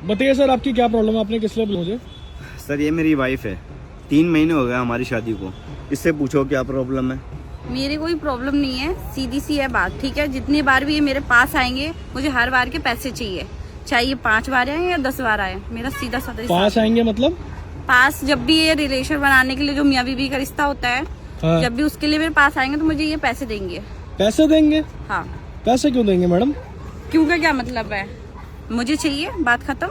बताइए सर, आपकी क्या प्रॉब्लम है? आपने किस लिए मुझे? सर ये मेरी वाइफ है, 3 महीने हो गए हमारी शादी को। इससे पूछो क्या प्रॉब्लम है। मेरे कोई प्रॉब्लम नहीं है, सीधी सी है बात, ठीक है। जितनी बार भी ये मेरे पास आएंगे मुझे हर बार के पैसे चाहिए, चाहे ये 5 बार आए या 10 बार आए। मेरा सीधा साधा पास आएंगे मतलब? पास जब भी ये रिलेशन बनाने के लिए जो मियाँ बीवी का रिश्ता होता है, हाँ। जब भी उसके लिए मेरे पास आएंगे तो मुझे ये पैसे देंगे। पैसे देंगे? हाँ। पैसे क्यों देंगे मैडम? क्यों का क्या मतलब है? मुझे चाहिए, बात खत्म।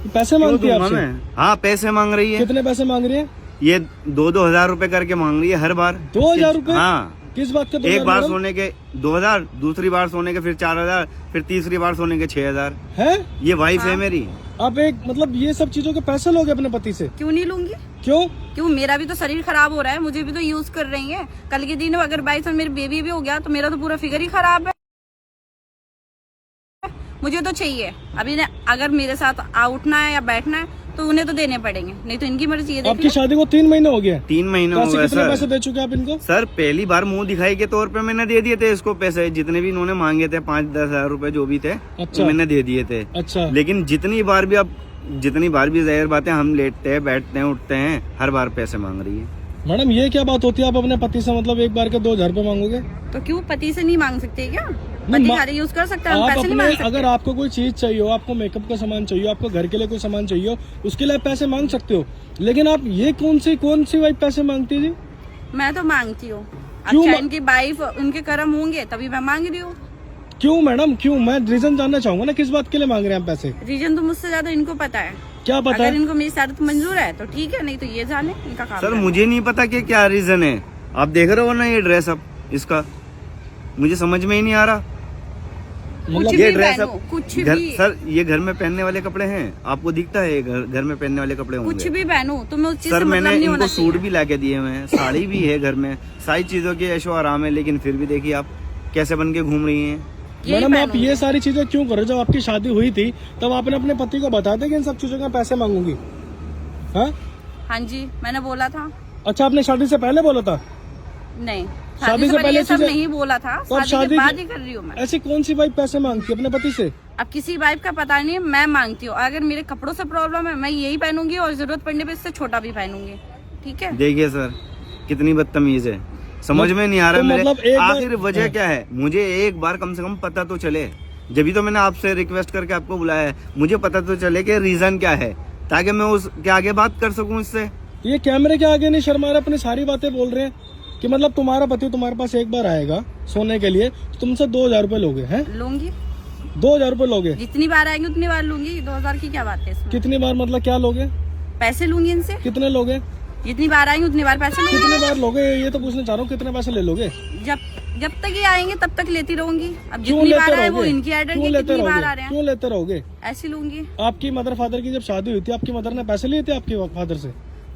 पैसे मांगती है दूंगा आपसे? मैं? हाँ पैसे मांग रही है। कितने पैसे मांग रही है? ये 2-2 हजार रुपए करके मांग रही है हर बार। 2,000 रुपए? हाँ। किस बात का? एक बार सोने के 2,000, दूसरी बार सोने के फिर 4,000, फिर तीसरी बार सोने के 6,000 है? ये वाइफ हाँ। है मेरी। आप एक मतलब ये सब चीजों के पैसे लोगे अपने पति से? क्यों नहीं लूंगी? क्यों? मेरा भी तो शरीर खराब हो रहा है, मुझे भी तो यूज कर रही है। कल के दिन अगर बाई चांस मेरी बेबी भी हो गया तो मेरा तो पूरा फिगर ही खराब है। मुझे तो चाहिए। अभी अगर मेरे साथ उठना है या बैठना है तो उन्हें तो देने पड़ेंगे, नहीं तो इनकी मर्जी है। आपकी शादी को 3 महीने हो गए? 3 महीने हो गए कितने सर। पैसे दे चुके आप इनको? सर पहली बार मुंह दिखाई के तौर पे मैंने दे दिए थे इसको पैसे, जितने भी इन्होंने मांगे थे 5-10 हजार रुपए जो भी थे। अच्छा। तो मैंने दे दिए थे। अच्छा। लेकिन जितनी बार भी जाहिर बात है, हम लेटते हैं, बैठते हैं, उठते हैं, हर बार पैसे मांग रही है। मैडम ये क्या बात होती है? आप अपने पति से मतलब एक बार के 2,000 रुपए मांगोगे? तो क्यों पति से नहीं मांग सकते क्या? नहीं, पति सारे यूज कर सकता है, हम आप पैसे नहीं अपने मांग सकते। अगर आपको कोई चीज चाहिए हो, आपको मेकअप का सामान चाहिए, आपको घर के लिए कोई सामान चाहिए हो, उसके लिए आप पैसे मांग सकते हो। लेकिन आप ये कौन सी वाइफ पैसे मांगती है जी? मैं तो मांगती हूँ। क्यों अच्छा इनकी वाइफ उनके कर्म होंगे तभी मैं मांग रही हूँ। क्यों मैडम, क्यों? मैं रीजन जानना चाहूंगा ना, किस बात के लिए मांग रहे हैं आप पैसे? रीजन तो मुझसे ज्यादा इनको पता है। क्या पता अगर है? इनको मेरी शर्त मंजूर है तो ठीक है, नहीं तो ये जाने इनका काम। सर मुझे नहीं पता कि क्या रीजन है। आप देख रहे हो ना ये ड्रेस अप इसका, मुझे समझ में ही नहीं आ रहा। कुछ ये भी ड्रेस पहनो, अप कुछ घर, भी सर ये घर में पहनने वाले कपड़े हैं? आपको दिखता है ये घर में पहनने वाले कपड़े होंगे? कुछ भी पहनूं तुम्हें उस चीज सर से मतलब मैंने नहीं होना इनको सूट चाहिए। भी लाके दिए हुए हैं, साड़ी भी है घर में, सारी चीजों की ऐशो आराम है, लेकिन फिर भी देखिए आप कैसे बन के घूम रही हैं। यही मैडम आप पहनूंगी। ये सारी चीजें क्यों कर रहे हो? जब आपकी शादी हुई थी तब आपने अपने पति को बता दिया कि इन सब चीजों का पैसे मांगूंगी? हाँ हाँ जी, मैंने बोला था। अच्छा, आपने शादी से पहले बोला था? नहीं, शादी से पहले ये सब चीजें- नहीं बोला था। तो अब शादी के बाद ही कर रही हूँ मैं। ऐसी कौन सी वाइफ पैसे मांगती है अपने पति से? अब किसी वाइफ का पता नहीं, मैं मांगती हूँ। अगर मेरे कपड़ों से प्रॉब्लम है मैं यही पहनूंगी और जरूरत पड़ने पे इससे छोटा भी पहनूंगी, ठीक है। देखिए सर कितनी बदतमीज है, समझ में नहीं आ रहा तो मेरे मतलब एक बार- आखिर वजह क्या है। मुझे एक बार कम से कम पता तो चले, जब तो मैंने आपसे रिक्वेस्ट करके आपको बुलाया है। मुझे पता तो चले कि रीजन क्या है, ताकि मैं उसके आगे बात कर सकूं इससे। ये कैमरे के आगे नहीं शर्मा रहे, अपनी सारी बातें बोल रहे हैं कि मतलब तुम्हारा पति तुम्हारे पास एक बार आएगा सोने के लिए, तुमसे 2,000 रुपए लोगे? हैं? लूंगी, 2,000 रुपए लोगे? जितनी बार आएंगे उतनी बार लूंगी। 2,000 की क्या बात है इसमें? कितनी बार मतलब क्या लोगे? पैसे लूंगी इनसे, कितने लोगे? जितनी बार आएंगे उतनी बार पैसे लूंगी। कितने बार लोगे ये तो पूछना चाह रहा हूँ, कितने पैसे ले लोगे? जब तक ये आएंगे तब तक लेती रहूंगी। अब क्यों जितनी लेते बार आए वो रहोगे? इनकी एडेड क्यों की, लेते कितनी बार आ रहोगे? रहे हैं क्यों लेते रहोगे? ऐसी लूंगी। आपकी मदर फादर की जब शादी हुई थी, आपकी मदर ने पैसे लिए थे आपके फादर से?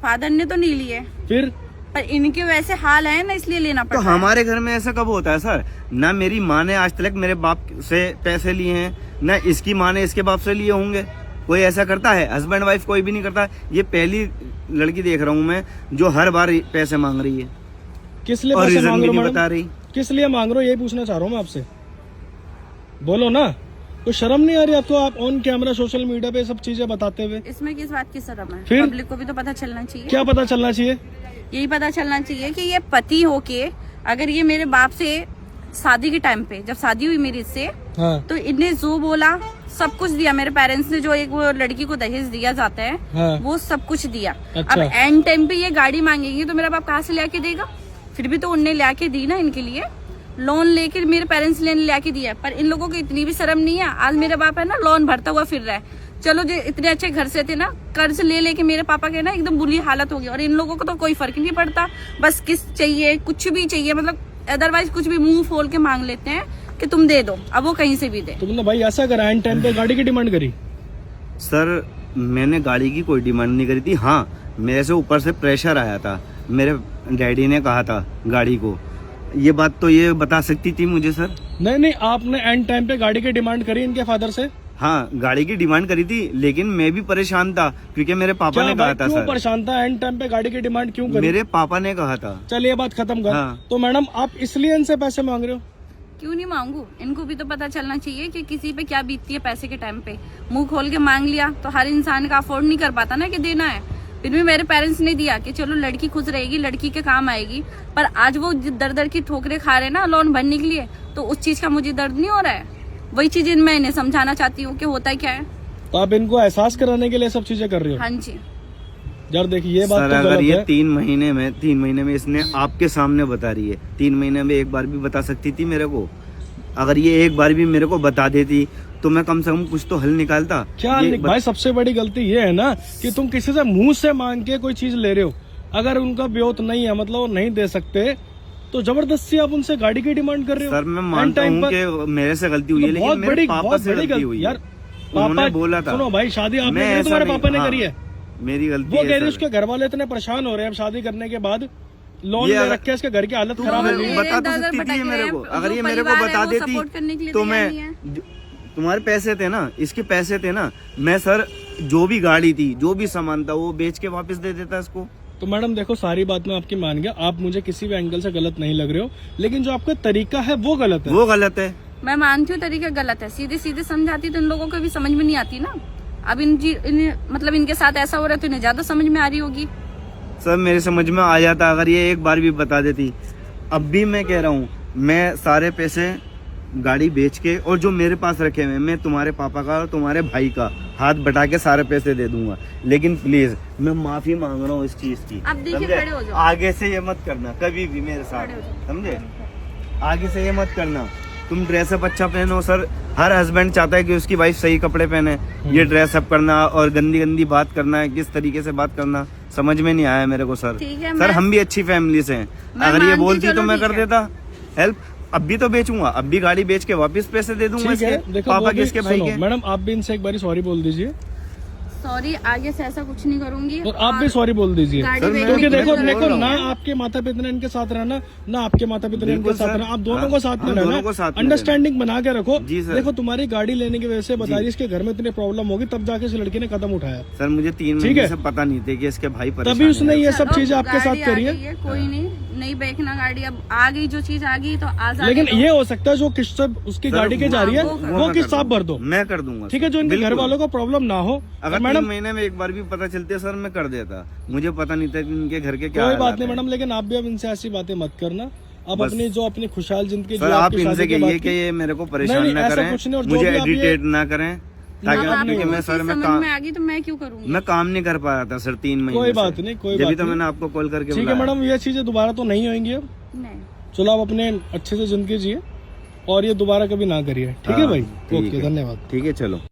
फादर ने तो नहीं लिए, फिर? पर इनके वैसे हाल है ना, इसलिए लेना तो पड़ता है। हमारे घर में ऐसा कब होता है सर? ना मेरी माँ ने आज तक मेरे बाप से पैसे लिए हैं, ना इसकी माँ ने इसके बाप से लिए होंगे। कोई ऐसा करता है? हस्बैंड वाइफ कोई भी नहीं करता। ये पहली लड़की देख रहा हूँ मैं जो हर बार पैसे मांग रही है किस लिए और पैसे रीजन मांग भी रहे हो नहीं मैडम? बता रही। किस लिए मांग रहे हो यही पूछना चाह रहा हूँ मैं आपसे। बोलो ना, कोई शर्म नहीं आ रही आपको? आप ऑन कैमरा सोशल मीडिया पे सब चीजें बताते हुए इसमें किस बात की शर्म है? फिर? पब्लिक को भी तो पता चलना चाहिए। क्या पता चलना चाहिए? यही पता चलना चाहिए कि ये पति होके अगर ये मेरे बाप से शादी के टाइम पे, जब शादी हुई मेरी इससे, हाँ तो इनने जो बोला सब कुछ दिया। मेरे पेरेंट्स ने जो एक वो लड़की को दहेज दिया जाता है, हाँ। वो सब कुछ दिया। अच्छा। अब एंड टाइम पे ये गाड़ी मांगेगी तो मेरा बाप कहाँ से लाके देगा? फिर भी तो उनने लाके दी ना इनके लिए, लोन लेकर मेरे पेरेंट्स ने लाके दिया। पर इन लोगों को इतनी भी शर्म नहीं है। आज मेरा बाप है ना लोन भरता हुआ फिर रहा है। चलो जो इतने अच्छे घर से थे ना, कर्ज ले लेके मेरे पापा के ना एकदम बुरी हालत हो गई। और इन लोगों को तो कोई फर्क नहीं पड़ता, बस किस चाहिए, कुछ भी चाहिए, मतलब अदरवाइज कुछ भी मुंह खोल के मांग लेते हैं कि तुम दे दो। अब वो कहीं से भी दे। तुमने भाई ऐसा करा, एंड टाइम पे गाड़ी की डिमांड करी? सर मैंने गाड़ी की कोई डिमांड नहीं करी थी। हाँ मेरे से ऊपर से प्रेशर आया था, मेरे डैडी ने कहा था गाड़ी को। ये बात तो ये बता सकती थी मुझे सर। नहीं, आपने एंड टाइम पे गाड़ी की डिमांड करी इनके फादर से? हाँ गाड़ी की डिमांड करी थी, लेकिन मैं भी परेशान था क्योंकि मेरे पापा ने कहा था क्यों सर। परेशान था? एंड टाइम पे गाड़ी की डिमांड क्यों करी? मेरे पापा ने कहा था। चलिए बात खत्म कर। हाँ। तो मैडम आप इसलिए इनसे पैसे मांग रहे हो? क्यों नहीं मांगू? इनको भी तो पता चलना चाहिए कि किसी पे क्या बीतती है पैसे के टाइम पे। मुंह खोल के मांग लिया तो हर इंसान का अफोर्ड नहीं कर पाता ना कि देना है। फिर भी मेरे पेरेंट्स ने दिया कि चलो लड़की खुश रहेगी, लड़की के काम आएगी। पर आज वो दर दर की ठोकरें खा रहे हैं ना लोन भरने के लिए, तो उस चीज का मुझे दर्द नहीं हो रहा है। वही चीज मैं इन्हें समझाना चाहती हूँ कि होता क्या है। तो आप इनको एहसास कराने के लिए सब चीजें कर रही हो? हाँ जी यार देखिए, ये बात सर तो अगर गलत ये है। 3 महीने में इसने आपके सामने बता रही है, 3 महीने में एक बार भी बता सकती थी मेरे को। अगर ये एक बार भी मेरे को बता देती तो मैं कम से कम कुछ तो हल निकालता। क्या भाई, सबसे बड़ी गलती ये है ना कि तुम किसी से मुंह से मांग के कोई चीज ले रहे हो। अगर उनका ब्योत नहीं है, मतलब वो नहीं दे सकते, तो जबरदस्ती आप उनसे गाड़ी की डिमांड कर रहे हो। सर मैं मानता हूँ कि मेरे से गलती हुई है, लेकिन मेरे पापा से गलती हुई है। यार उन्होंने बोला था। सुनो भाई, शादी आपने करी, तुम्हारे पापा ने करी है। मेरी गलती वो है कह रहे सर। उसके घर वाले इतने परेशान हो रहे हैं अब शादी करने के बाद, लोन ये ले अगर- रखे, इसके घर की हालत तो खराब हो मैं गई। बता तो दर-दर सकती भटक थी रहे मेरे हैं। को। अगर जो ये मेरे को परिवार है, बता वो देती सपोर्ट करने के लिए तो तैयार मैं नहीं है। तुम्हारे पैसे थे ना, इसके पैसे थे ना, मैं सर जो भी गाड़ी थी, जो भी सामान था, वो बेच के वापस दे देता इसको। तो मैडम देखो, सारी बात मैं आपकी मान गया, आप मुझे किसी भी एंगल से गलत नहीं लग रहे हो, लेकिन जो आपका तरीका है वो गलत है। वो गलत है। मैं मानती हूँ तरीका गलत है, सीधे सीधे समझाती तो इन लोगों को भी समझ में नहीं आती ना। अब मतलब इनके साथ ऐसा हो रहा है तो इन्हें ज्यादा समझ में आ रही होगी। सर मेरे समझ में आ जाता अगर ये एक बार भी बता देती। अब भी मैं कह रहा हूँ, मैं सारे पैसे गाड़ी बेच के और जो मेरे पास रखे हुए हैं, मैं तुम्हारे पापा का और तुम्हारे भाई का हाथ बटा के सारे पैसे दे दूंगा। लेकिन प्लीज मैं माफी मांग रहा हूँ इस चीज की। अब देखिए, समझे? खड़े हो जाओ। आगे से ये मत करना कभी भी मेरे साथ, खड़े हो जाओ। समझे? आगे से ये मत करना। तुम ड्रेसअप अच्छा पहनो सर, हर हस्बैंड चाहता है कि उसकी वाइफ सही कपड़े पहने। ये ड्रेसअप करना और गंदी गंदी बात करना है, किस तरीके से बात करना, समझ में नहीं आया मेरे को सर। ठीक है, सर मैं- हम भी अच्छी फैमिली से हैं। मैं अगर ये मानती, बोलती तो चलो मैं ठीक कर है। देता हेल्प। अब भी तो बेचूंगा, अब भी गाड़ी बेच के वापस पैसे दे दूंगा ठीक है, इसके देखो पापा वो के, भी इसके भाई सुनो, के। मैडम आप भी इनसे एक बारी सॉरी बोल दीजिए, सॉरी, आगे से ऐसा कुछ नहीं करूंगी। और आप भी सॉरी बोल दीजिए। गाड़ी सर, बेचने मैं- क्योंकि की देखो जरूरत देखो नहीं ना, है। आपके माता पिता ने इनके साथ रहना, ना आपके माता पिता ने इनके बिल्कुल साथ सर। रहना, आप दोनों हाँ, को साथ में हम दोनों रहना, को साथ में अंडरस्टैंडिंग बना के रखो। जी सर। देखो तुम्हारी गाड़ी लेने की वजह से बता रही, इसके घर में इतनी प्रॉब्लम होगी, तब जाके इस लड़की ने कदम उठाया। सर मुझे 3 ठीक महीने है। से पता नहीं थे कि इसके भाई परेशान तभी उसने हैं। ये सब चलो, चीजें आपके साथ गाड़ी आ करी गई है। कोई नहीं बेचना गाड़ी। अब आ गई जो चीज आ गई तो आज लेकिन ये हो सकता है जो किस्त उसकी सर, गाड़ी के जा रही है वो वो मैं किस्त कर आप भर दो, मैं कर दूंगा। ठीक है, जो इनके घर बिल्कुल। वालों को प्रॉब्लम ना हो। अगर 3 मैडम महीने में एक बार भी पता चलते सर मैं कर देता। मुझे पता नहीं था कि इनके घर के क्या कोई हालात बात नहीं हैं। मैडम, लेकिन आप भी अब इनसे ऐसी बातें मत करना। अब बस। अपनी खुशहाल जिंदगी सर जो आप आपकी इनसे शादी के कहिए बाद कि की- ये मेरे को परेशान नहीं, ना ऐसा करें, कुछ नहीं, और जो मुझे भी आप ये- एडिटेट ना करें, ताकि अब क्योंकि आपको मैं वो सर चीज मैं समझ में आ गई तो मैं क्यों करूंगी। मैं काम नहीं कर पा रहा था सर 3 महीने कोई से। बात नहीं, कोई जब बात तो नहीं। मैंने आपको कॉल करके ठीक है बुलाया। मैडम, ये चीजें दोबारा तो नहीं होंगी अब। नहीं। चलो आप अपने अच्छे से जिंदगी जिए और ये दोबारा कभी ना करिए, ठीक है हाँ, भाई? ठीक ओके, है। धन्यवाद। ठीक है चलो।